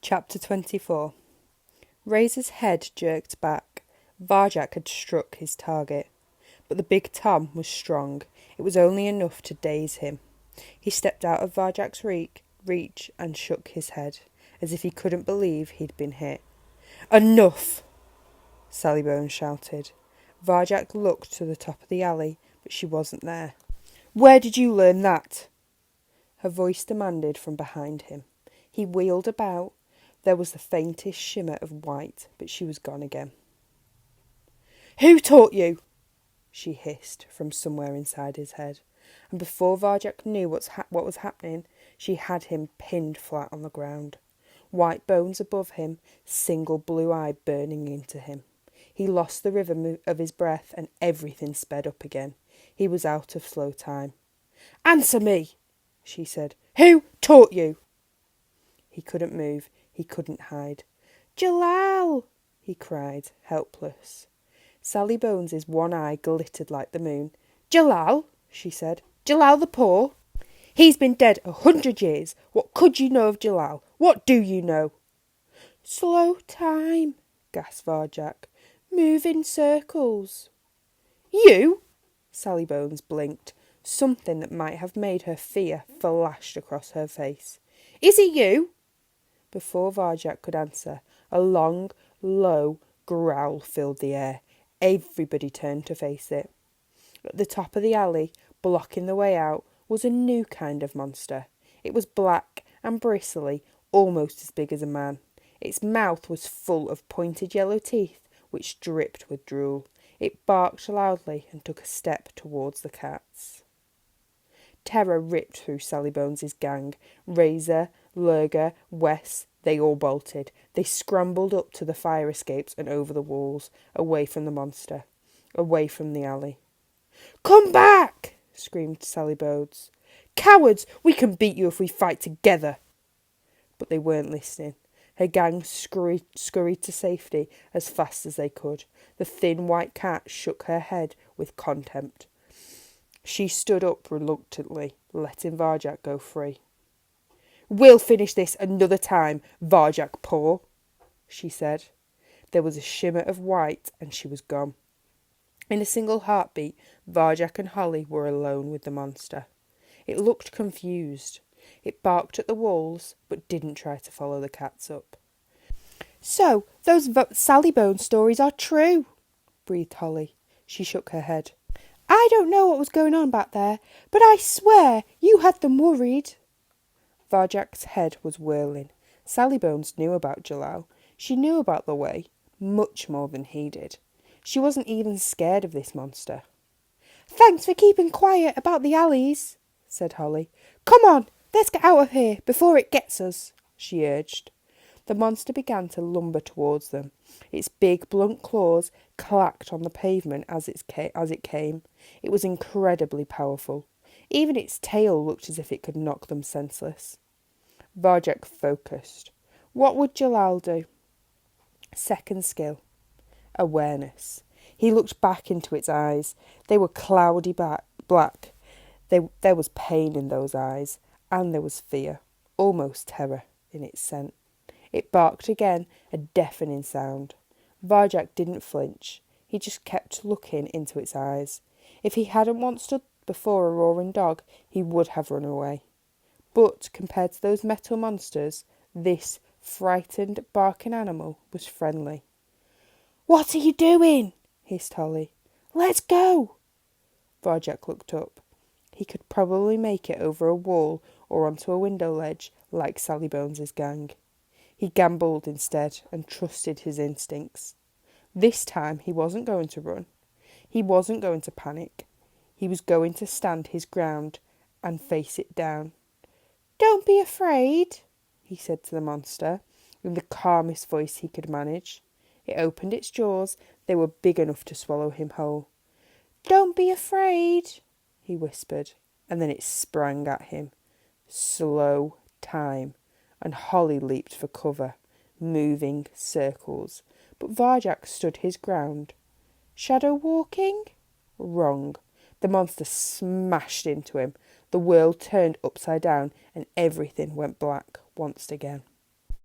Chapter 24. Razor's head jerked back. Varjak had struck his target. But the big Tom was strong. It was only enough to daze him. He stepped out of Varjak's reach and shook his head, as if he couldn't believe he'd been hit. "Enough!" Sally Bones shouted. Varjak looked to the top of the alley, but she wasn't there. "Where did you learn that?" her voice demanded from behind him. He wheeled about. There was the faintest shimmer of white, but she was gone again. "Who taught you?" she hissed from somewhere inside his head, and before Varjak knew what was happening, she had him pinned flat on the ground. White bones above him, single blue eye burning into him. He lost the rhythm of his breath and everything sped up again. He was out of slow time. "Answer me," she said. "Who taught you?" He couldn't move. He couldn't hide. "Jalal!" he cried, helpless. Sally Bones's one eye glittered like the moon. "Jalal?" she said. "Jalal the Paw? He's been dead 100 years. What could you know of Jalal? What do you know?" "Slow time," gasped Varjak. "Move in circles." "You?" Sally Bones blinked. Something that might have made her fear flashed across her face. "Is it you?" Before Varjak could answer, a long, low growl filled the air. Everybody turned to face it. At the top of the alley, blocking the way out, was a new kind of monster. It was black and bristly, almost as big as a man. Its mouth was full of pointed yellow teeth, which dripped with drool. It barked loudly and took a step towards the cats. Terror ripped through Sally Bones's gang. Razor, Lurger, Wes, they all bolted. They scrambled up to the fire escapes and over the walls, away from the monster, away from the alley. "Come back!" screamed Sally Bones. "Cowards! We can beat you if we fight together!" But they weren't listening. Her gang scurried to safety as fast as they could. The thin white cat shook her head with contempt. She stood up reluctantly, letting Varjak go free. "We'll finish this another time, Varjak Paw," she said. There was a shimmer of white and she was gone. In a single heartbeat, Varjak and Holly were alone with the monster. It looked confused. It barked at the walls, but didn't try to follow the cats up. "So, those Sally Bones stories are true," breathed Holly. She shook her head. "I don't know what was going on back there, but I swear you had them worried." Varjak's head was whirling. Sally Bones knew about Jalal. She knew about the way, much more than he did. She wasn't even scared of this monster. "Thanks for keeping quiet about the alleys," said Holly. "Come on, let's get out of here before it gets us," she urged. The monster began to lumber towards them. Its big, blunt claws clacked on the pavement as it came. It was incredibly powerful. Even its tail looked as if it could knock them senseless. Varjak focused. What would Jalal do? Second skill. Awareness. He looked back into its eyes. They were cloudy black. There was pain in those eyes, and there was fear, almost terror, in its scent. It barked again, a deafening sound. Varjak didn't flinch. He just kept looking into its eyes. If he hadn't once stood before a roaring dog, he would have run away. But compared to those metal monsters, this frightened, barking animal was friendly. "What are you doing?" hissed Holly. "Let's go!" Varjak looked up. He could probably make it over a wall or onto a window ledge like Sally Bones's gang. He gambled instead and trusted his instincts. This time he wasn't going to run. He wasn't going to panic. He was going to stand his ground and face it down. "Don't be afraid," he said to the monster, in the calmest voice he could manage. It opened its jaws. They were big enough to swallow him whole. "Don't be afraid," he whispered, and then it sprang at him. Slow time, and Holly leaped for cover, moving circles. But Varjak stood his ground. Shadow walking? Wrong. The monster smashed into him. The world turned upside down and everything went black once again.